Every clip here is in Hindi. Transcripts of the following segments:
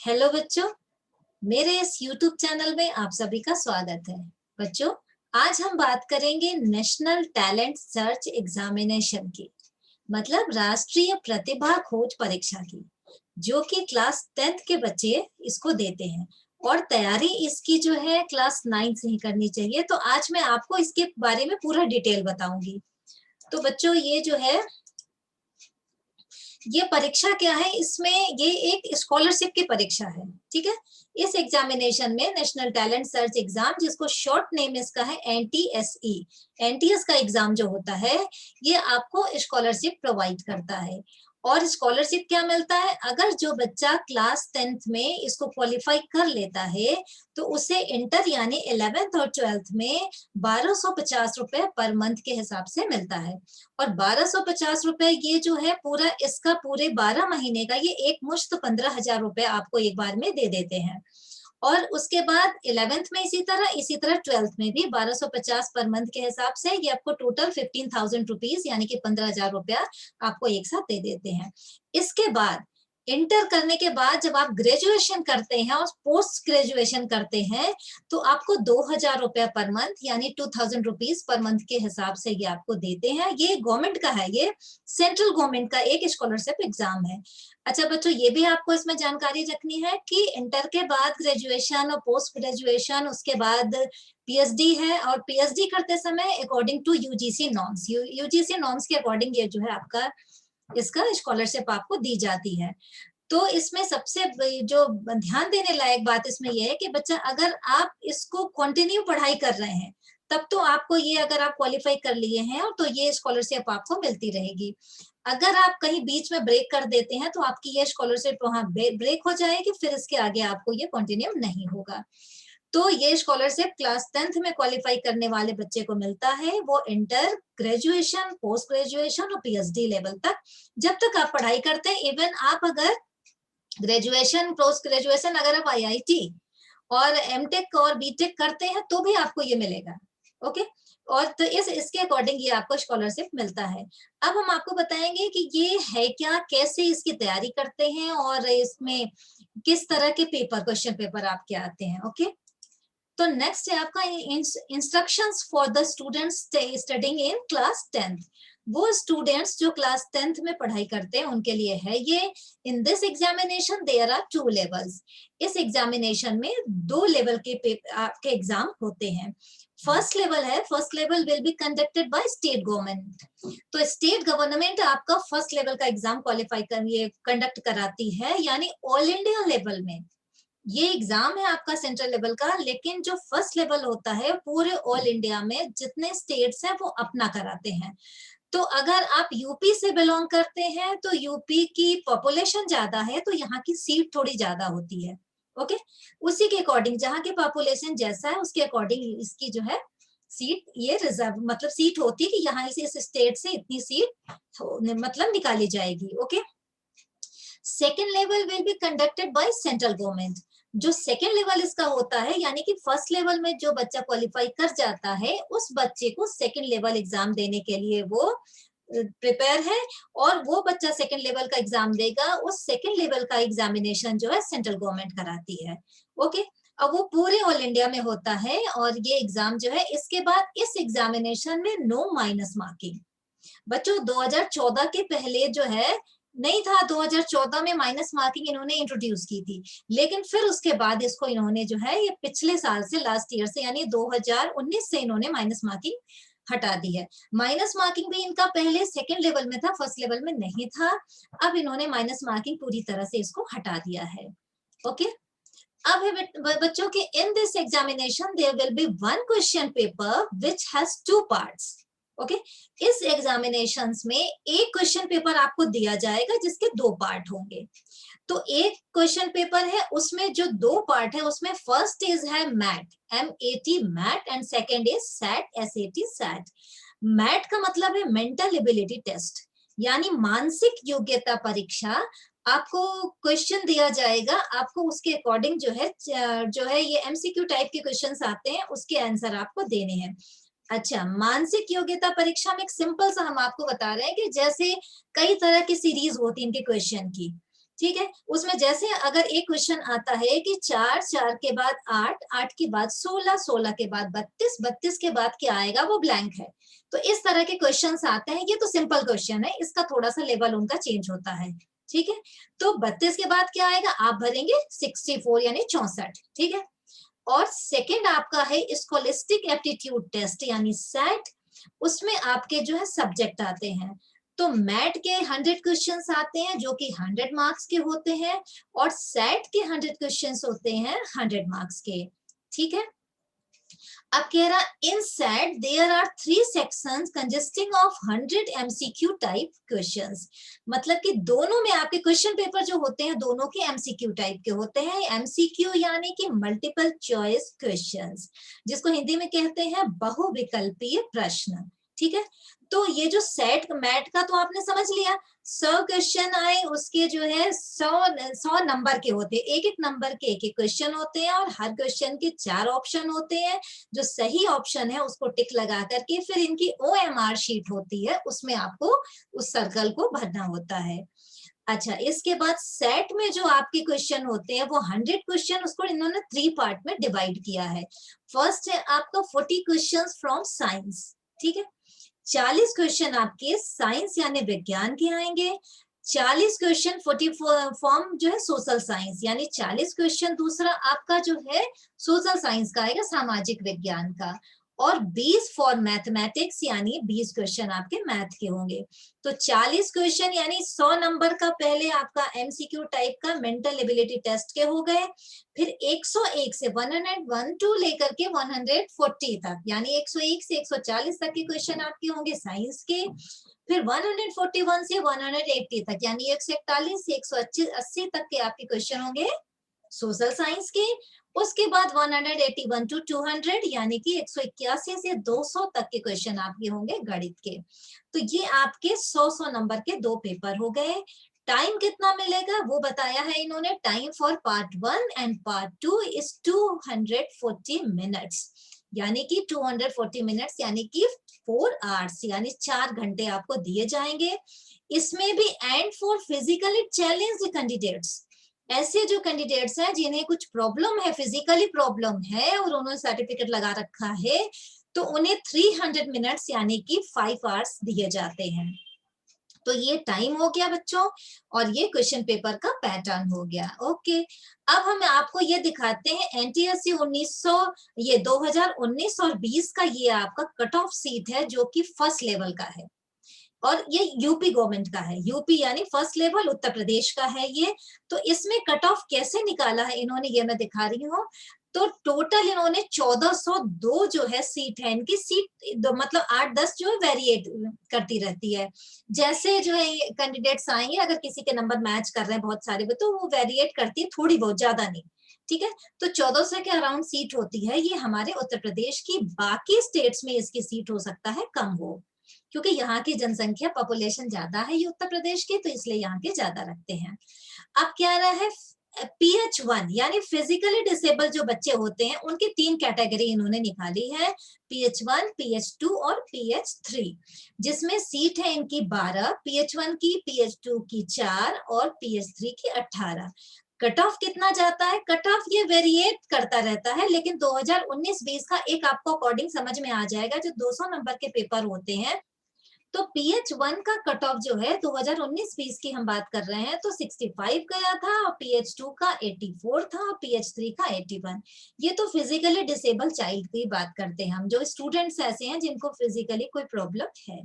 हेलो बच्चों, मेरे इस YouTube चैनल में आप सभी का स्वागत है। बच्चों, आज हम बात करेंगे नेशनल टैलेंट सर्च एग्जामिनेशन की, मतलब राष्ट्रीय प्रतिभा खोज परीक्षा की, जो कि क्लास 10th के बच्चे इसको देते हैं और तैयारी इसकी जो है क्लास 9 से ही करनी चाहिए। तो आज मैं आपको इसके बारे में पूरा डिटेल बताऊंगी। तो बच्चों, ये परीक्षा क्या है, इसमें ये एक स्कॉलरशिप की परीक्षा है। ठीक है, इस एग्जामिनेशन में नेशनल टैलेंट सर्च एग्जाम, जिसको शॉर्ट नेम इसका है एनटीएसई, एनटीएस का एग्जाम जो होता है, ये आपको स्कॉलरशिप प्रोवाइड करता है। और स्कॉलरशिप क्या मिलता है, अगर जो बच्चा क्लास 10th में इसको क्वालिफाई कर लेता है तो उसे इंटर यानी 11th और 12th में 1250 रुपए पर मंथ के हिसाब से मिलता है। और 1250 रुपए ये जो है पूरा इसका पूरे 12 महीने का, ये एक मुश्त 15,000 रुपए आपको एक बार में दे देते हैं। और उसके बाद 11th में इसी तरह 12th में भी 1250 पर मंथ के हिसाब से ये आपको टोटल 15,000 रुपीज यानी कि 15,000 रुपया आपको एक साथ दे देते हैं। इसके बाद इंटर करने के बाद जब आप ग्रेजुएशन करते हैं और पोस्ट ग्रेजुएशन करते हैं तो आपको 2,000 रुपया पर मंथ यानी 2,000 रुपीज पर मंथ के हिसाब से ये आपको देते हैं। ये गवर्नमेंट का है, ये सेंट्रल गवर्नमेंट का एक स्कॉलरशिप एग्जाम है। अच्छा बच्चों, ये भी आपको इसमें जानकारी रखनी है कि इंटर के बाद ग्रेजुएशन और पोस्ट ग्रेजुएशन, उसके बाद पीएचडी है, और पीएचडी करते समय according to UGC norms, UGC norms के अकॉर्डिंग ये जो है आपका इसका स्कॉलरशिप आपको दी जाती है। तो इसमें सबसे जो ध्यान देने लायक बात इसमें यह है कि बच्चा, अगर आप इसको कंटिन्यू पढ़ाई कर रहे हैं तब तो आपको ये, अगर आप क्वालिफाई कर लिए हैं तो ये स्कॉलरशिप आपको मिलती रहेगी। अगर आप कहीं बीच में ब्रेक कर देते हैं तो आपकी ये स्कॉलरशिप वहां ब्रेक हो जाएगी, फिर इसके आगे आपको ये कंटिन्यू नहीं होगा। तो ये स्कॉलरशिप क्लास 10th में क्वालिफाई करने वाले बच्चे को मिलता है, वो इंटर, ग्रेजुएशन, पोस्ट ग्रेजुएशन और पीएचडी लेवल तक जब तक आप पढ़ाई करते हैं। इवन आप अगर ग्रेजुएशन, पोस्ट ग्रेजुएशन अगर आप आईआईटी और एमटेक और बीटेक करते हैं तो भी आपको ये मिलेगा। ओके, और तो इसके अकॉर्डिंग ये आपको स्कॉलरशिप मिलता है। अब हम आपको बताएंगे कि ये है क्या, कैसे इसकी तैयारी करते हैं और इसमें किस तरह के पेपर, क्वेश्चन पेपर आपके आते हैं। ओके, तो नेक्स्ट है आपका instructions for the students studying in class 10th। वो स्टूडेंट्स जो क्लास 10th में पढ़ाई करते हैं उनके लिए है ये। In this examination there are 2 levels. इस एग्जामिनेशन में 2 लेवल के आपके एग्जाम होते हैं। फर्स्ट लेवल है, first level will be conducted by state government. तो स्टेट गवर्नमेंट आपका फर्स्ट लेवल का एग्जाम क्वालिफाई कर ये कंडक्ट कराती है, यानी ऑल इंडिया लेवल में ये एग्जाम है आपका सेंट्रल लेवल का। लेकिन जो फर्स्ट लेवल होता है पूरे ऑल इंडिया में जितने स्टेट्स हैं वो अपना कराते हैं। तो अगर आप यूपी से बिलोंग करते हैं तो यूपी की पॉपुलेशन ज्यादा है तो यहाँ की सीट थोड़ी ज्यादा होती है। ओके, उसी के अकॉर्डिंग जहाँ की पॉपुलेशन जैसा है उसके अकॉर्डिंग इसकी जो है सीट, ये रिजर्व मतलब सीट होती है कि यहाँ इस स्टेट से इतनी सीट मतलब निकाली जाएगी। Okay, second level will be conducted by central government. जो सेकेंड लेवल इसका होता है, यानी कि फर्स्ट लेवल में जो बच्चा क्वालिफाई कर जाता है उस बच्चे को सेकेंड लेवल एग्जाम देने के लिए वो प्रिपेयर है, और वो बच्चा सेकेंड लेवल का एग्जाम देगा। उस सेकेंड लेवल का एग्जामिनेशन जो है सेंट्रल गवर्नमेंट कराती है। ओके, अब वो पूरे ऑल इंडिया में होता है और ये एग्जाम जो है, इसके बाद इस एग्जामिनेशन में नो माइनस मार्किंग। बच्चों 2014 के पहले जो है नहीं था, 2014 में माइनस मार्किंग इन्होंने इंट्रोड्यूस की थी, लेकिन फिर उसके बाद इसको इन्होंने जो है ये पिछले साल से, लास्ट ईयर से यानी 2019 से इन्होंने माइनस मार्किंग हटा दी है। माइनस मार्किंग भी इनका पहले सेकंड लेवल में था, फर्स्ट लेवल में नहीं था। अब इन्होंने माइनस मार्किंग पूरी तरह से इसको हटा दिया है। ओके, अब है बच्चों के, in this examination there will be one question paper which has 2 parts. Okay, इस एग्जामिनेशंस में एक क्वेश्चन पेपर आपको दिया जाएगा जिसके 2 पार्ट होंगे। तो एक क्वेश्चन पेपर है उसमें जो 2 पार्ट है, उसमें फर्स्ट इज है MAT, MAT MAT, and second is SAT, SAT SAT. MAT का मतलब है मेंटल एबिलिटी टेस्ट, यानी मानसिक योग्यता परीक्षा। आपको क्वेश्चन दिया जाएगा, आपको उसके अकॉर्डिंग जो है ये MCQ टाइप के क्वेश्चंस आते हैं, उसके आंसर आपको देने हैं। अच्छा, मानसिक योग्यता परीक्षा में एक सिंपल सा हम आपको बता रहे हैं कि जैसे कई तरह की सीरीज होती है इनके क्वेश्चन की, ठीक है, उसमें जैसे अगर एक क्वेश्चन आता है कि 4, 4 के बाद 8, 8 के बाद 16, 16 के बाद 32, 32 के बाद क्या आएगा वो ब्लैंक है। तो इस तरह के क्वेश्चंस आते हैं। ये तो सिंपल क्वेश्चन है, इसका थोड़ा सा लेवल उनका चेंज होता है। ठीक है, तो 32 के बाद क्या आएगा, आप भरेंगे 64 यानी 64। ठीक है, और सेकंड आपका है स्कॉलिस्टिक एप्टीट्यूड टेस्ट यानी सेट। उसमें आपके जो है सब्जेक्ट आते हैं। तो मैट के 100 क्वेश्चंस आते हैं जो कि 100 मार्क्स के होते हैं, और सेट के 100 क्वेश्चंस होते हैं 100 मार्क्स के। ठीक है, अब कह रहा in SAT there are 3 sections consisting of 100 MCQ type questions. मतलब कि दोनों में आपके क्वेश्चन पेपर जो होते हैं दोनों के एमसीक्यू टाइप के होते हैं। एमसीक्यू यानी कि मल्टीपल चॉइस क्वेश्चंस, जिसको हिंदी में कहते हैं बहुविकल्पीय प्रश्न। ठीक है, तो ये जो सेट मैट का तो आपने समझ लिया, 100 क्वेश्चन आए उसके जो है 100 नंबर के होते हैं, एक एक नंबर के एक एक क्वेश्चन होते हैं, और हर क्वेश्चन के 4 ऑप्शन होते हैं। जो सही ऑप्शन है उसको टिक लगा करके फिर इनकी OMR शीट होती है, उसमें आपको उस सर्कल को भरना होता है। अच्छा, इसके बाद सेट में जो आपके क्वेश्चन होते हैं वो 100 क्वेश्चन, उसको इन्होंने 3 पार्ट में डिवाइड किया है। फर्स्ट है आपका 40 क्वेश्चंस फ्रॉम साइंस। ठीक है, 40 क्वेश्चन आपके साइंस यानी विज्ञान के आएंगे। 40 क्वेश्चन 40 फॉर्म जो है सोशल साइंस, यानी 40 क्वेश्चन दूसरा आपका जो है सोशल साइंस का आएगा, सामाजिक विज्ञान का। और 20 फॉर मैथमेटिक्स यानी 20 क्वेश्चन आपके मैथ के होंगे। तो 40 क्वेश्चन यानी 100 नंबर का पहले आपका एमसीक्यू टाइप का मेंटल एबिलिटी टेस्ट के हो गए। फिर 101 से 112 लेकर के 140 तक, यानी 101 से 140 तक के क्वेश्चन आपके होंगे साइंस के। फिर 141 से 180 तक, यानी 141 से 180 तक के आपके क्वेश्चन होंगे सोशल साइंस के। उसके बाद 181 टू 200 यानी कि 181 से 200 तक के क्वेश्चन आपके होंगे गणित के। तो ये आपके 100 नंबर के 2 पेपर हो गए। टाइम कितना मिलेगा वो बताया है इन्होंने। Time for part 1 and part 2 is 240 minutes, यानी कि 240 मिनट्स यानी कि 4 आवर्स, यानी 4 घंटे आपको दिए जाएंगे। इसमें भी and for physically challenged candidates, ऐसे जो कैंडिडेट्स हैं जिन्हें कुछ प्रॉब्लम है, फिजिकली प्रॉब्लम है और उन्होंने सर्टिफिकेट लगा रखा है, तो उन्हें 300 मिनट्स यानी कि 5 आवर्स दिए जाते हैं। तो ये टाइम हो गया बच्चों, और ये क्वेश्चन पेपर का पैटर्न हो गया। ओके, अब हम आपको ये दिखाते हैं एनटीएससी 1900, ये 2019 और 20 का ये आपका कट ऑफ सीट है जो कि फर्स्ट लेवल का है, और ये यूपी गवर्नमेंट का है। यूपी यानी फर्स्ट लेवल, उत्तर प्रदेश का है ये। तो इसमें कट ऑफ कैसे निकाला है इन्होंने, ये मैं दिखा रही हूँ। तो टोटल इन्होंने 1402 जो है सीट है इनकी, सीट मतलब 8-10 जो है वेरिएट करती रहती है। जैसे जो है कैंडिडेट्स आएंगे, अगर किसी के नंबर मैच कर रहे हैं बहुत सारे, तो वो वेरिएट करती है थोड़ी बहुत, ज्यादा नहीं। ठीक है, तो 1400 के अराउंड सीट होती है ये हमारे उत्तर प्रदेश की। बाकी स्टेट्स में इसकी सीट हो सकता है कम हो, क्योंकि यहाँ की जनसंख्या पॉपुलेशन ज्यादा है ये उत्तर प्रदेश की, तो इसलिए यहाँ के ज्यादा रखते हैं। अब क्या रहा है, PH1 यानी फिजिकली डिसेबल जो बच्चे होते हैं उनकी 3 कैटेगरी इन्होंने निकाली है, PH1, PH2 और PH3, जिसमें सीट है इनकी 12, PH1 की, PH2 की 4 और PH3 की 18। कट ऑफ कितना जाता है, कट ऑफ ये वेरिएट करता रहता है, लेकिन 2019-20 का एक आपको अकॉर्डिंग समझ में आ जाएगा। जो 200 नंबर के पेपर होते हैं, तो PH1 का कट ऑफ जो है 2019-20 की हम बात कर रहे हैं, तो 65 गया था, और PH2 का 84 था, और PH3 का 81। ये तो फिजिकली डिसेबल चाइल्ड की बात करते हैं हम, जो स्टूडेंट्स ऐसे हैं जिनको फिजिकली कोई प्रॉब्लम है।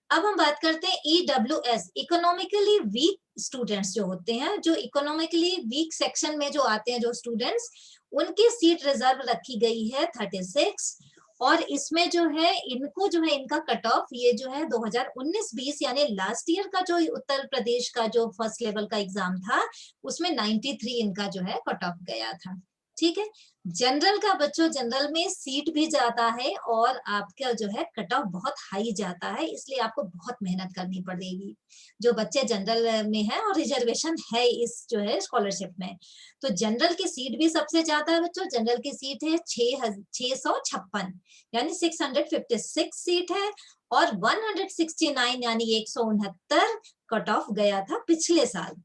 अब हम बात करते हैं EWS, इकोनॉमिकली वीक स्टूडेंट्स जो होते हैं, जो इकोनॉमिकली वीक सेक्शन में जो आते हैं जो स्टूडेंट्स, उनकी सीट रिजर्व रखी गई है 36। और इसमें जो है इनको जो है इनका कट ऑफ ये जो है 2019-20 यानी लास्ट ईयर का जो उत्तर प्रदेश का जो फर्स्ट लेवल का एग्जाम था, उसमें 93 इनका जो है कट ऑफ गया था। ठीक है, जनरल का बच्चों, जनरल में सीट भी ज्यादा है और आपका जो है कट ऑफ बहुत हाई जाता है, इसलिए आपको बहुत मेहनत करनी पड़ेगी जो बच्चे जनरल में है, और रिजर्वेशन है इस जो है स्कॉलरशिप में। तो जनरल की सीट भी सबसे ज्यादा है बच्चों, जनरल की सीट है 656 यानी 656 सीट है, और 169 यानी 169 कट ऑफ गया था पिछले साल।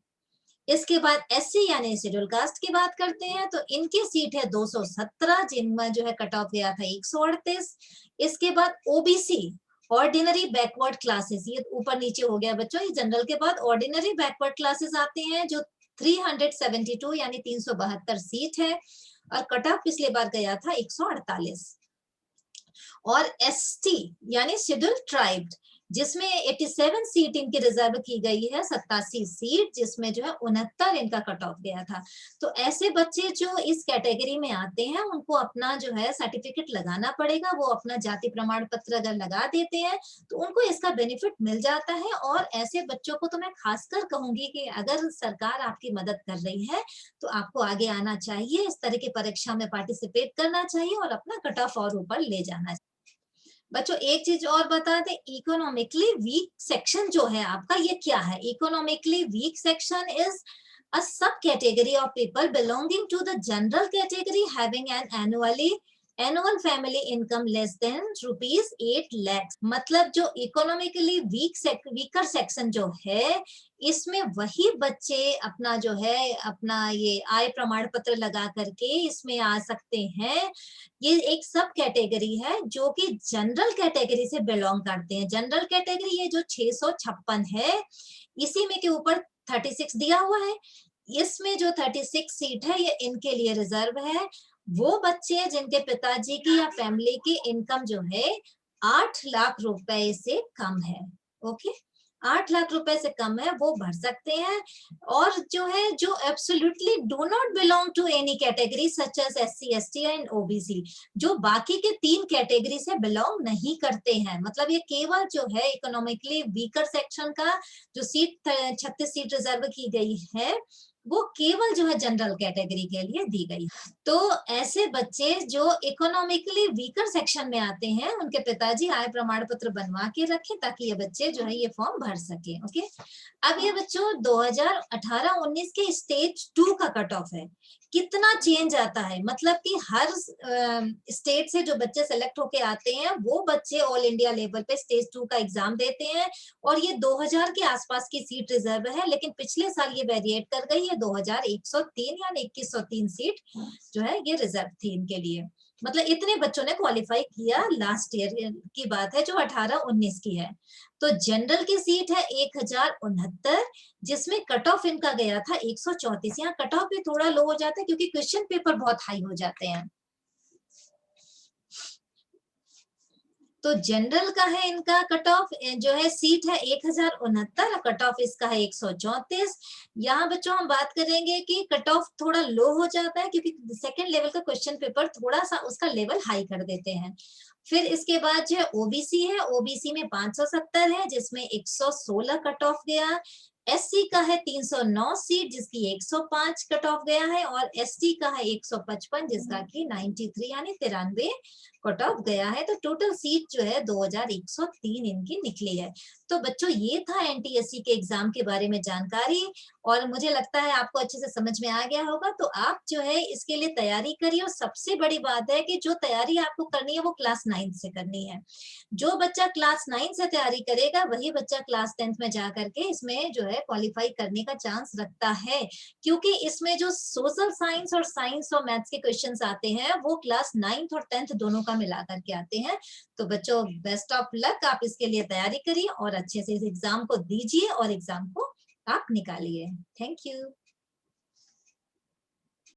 इसके बाद एससी यानी शेड्यूल कास्ट की बात करते हैं तो इनकी सीट है 217, जिनमें जो है कट ऑफ गया था 138। इसके बाद ओबीसी ऑर्डिनरी बैकवर्ड क्लासेस, ये ऊपर नीचे हो गया बच्चों, ये जनरल के बाद ऑर्डिनरी बैकवर्ड क्लासेस आते हैं जो 372 यानी 372 सीट है और कट ऑफ पिछले बार गया था 148। और एसटी यानी शेड्यूल ट्राइब, जिसमें 87 सीट इनकी रिजर्व की गई है, 87 सीट, जिसमें जो है 69 इनका कट ऑफ गया था। तो ऐसे बच्चे जो इस कैटेगरी में आते हैं उनको अपना जो है सर्टिफिकेट लगाना पड़ेगा, वो अपना जाति प्रमाण पत्र अगर लगा देते हैं तो उनको इसका बेनिफिट मिल जाता है। और ऐसे बच्चों को तो मैं खासकर कहूंगी कि अगर सरकार आपकी मदद कर रही है तो आपको आगे आना चाहिए, इस तरह की परीक्षा में पार्टिसिपेट करना चाहिए और अपना कट ऑफ और ऊपर ले जाना चाहिए। बच्चों एक चीज और बता दें, इकोनॉमिकली वीक सेक्शन जो है आपका ये क्या है? Economically weak section is a subcategory of people belonging to the general category having an annual family income less than rupees 8 lakhs। मतलब जो इकोनॉमिकली वीकर सेक्शन जो है इसमें वही बच्चे अपना जो है अपना ये आय प्रमाण पत्र लगा करके इसमें आ सकते हैं। ये एक सब कैटेगरी है जो कि जनरल कैटेगरी से बिलोंग करते हैं। जनरल कैटेगरी ये जो 656 है इसी में के ऊपर 36 दिया हुआ है, इसमें जो 36 सीट है ये इनके लिए रिजर्व है। वो बच्चे जिनके पिताजी की या फैमिली की इनकम जो है 8 लाख रुपए से कम है, ओके, 8 लाख रुपए से कम है वो भर सकते हैं। और जो है जो absolutely do not belong to any category such as SC ST and OBC, जो बाकी के 3 कैटेगरी से बिलोंग नहीं करते हैं, मतलब ये केवल जो है इकोनॉमिकली वीकर सेक्शन का जो सीट 36 सीट रिजर्व की गई है वो केवल जो है जनरल कैटेगरी के लिए दी गई। तो ऐसे बच्चे जो इकोनॉमिकली वीकर सेक्शन में आते हैं उनके पिताजी आय प्रमाण पत्र बनवा के रखें ताकि ये बच्चे जो है ये फॉर्म भर सके, ओके। अब ये बच्चों 2018-19 के स्टेज 2 का कट ऑफ है, कितना चेंज आता है, मतलब कि हर स्टेट से जो बच्चे सेलेक्ट होके आते हैं वो बच्चे ऑल इंडिया लेवल पे स्टेज 2 का एग्जाम देते हैं और ये 2000 के आसपास की सीट रिजर्व है, लेकिन पिछले साल ये वेरिएट कर गई है, 2103 यानी 2103 सीट जो है ये रिजर्व थी इनके लिए। मतलब इतने बच्चों ने क्वालिफाई किया, लास्ट ईयर की बात है जो 18-19 की है। तो जनरल की सीट है 1069, जिसमें कट ऑफ इनका गया था 134। यहाँ कट ऑफ भी थोड़ा लो हो जाता है क्योंकि क्वेश्चन पेपर बहुत हाई हो जाते हैं। तो जनरल का है इनका कट ऑफ जो है सीट है 1069, कट ऑफ इसका है 134। यहाँ बच्चों हम बात करेंगे कि कट ऑफ थोड़ा लो हो जाता है क्योंकि सेकंड लेवल का क्वेश्चन पेपर थोड़ा सा उसका लेवल हाई कर देते हैं। फिर इसके बाद जो है ओबीसी है, ओबीसी में 570 है जिसमें 116 कट ऑफ गया। एससी का है 309 सीट जिसकी 105 कट ऑफ गया है और एसटी का है 155 जिसका कि 93 यानी 93 कट ऑफ गया है। तो टोटल सीट जो है 2103 इनकी निकली है। तो बच्चों ये था एनटीएससी के एग्जाम के बारे में जानकारी और मुझे लगता है आपको अच्छे से समझ में आ गया होगा। तो आप जो है इसके लिए तैयारी करिए और सबसे बड़ी बात है कि जो तैयारी आपको करनी है वो क्लास 9 से करनी है। जो बच्चा क्लास 9 से तैयारी करेगा वही बच्चा क्लास 10th में जा करके इसमें जो है क्वालिफाई करने का चांस रखता है, क्योंकि इसमें जो सोशल साइंस और साइंस और मैथ्स के क्वेश्चंस आते हैं वो क्लास 9th और 10th दोनों का मिला करके आते हैं। तो बच्चों बेस्ट ऑफ लक, आप इसके लिए तैयारी करिए और अच्छे से इस एग्जाम को दीजिए और एग्जाम को आप निकालिए। Thank you.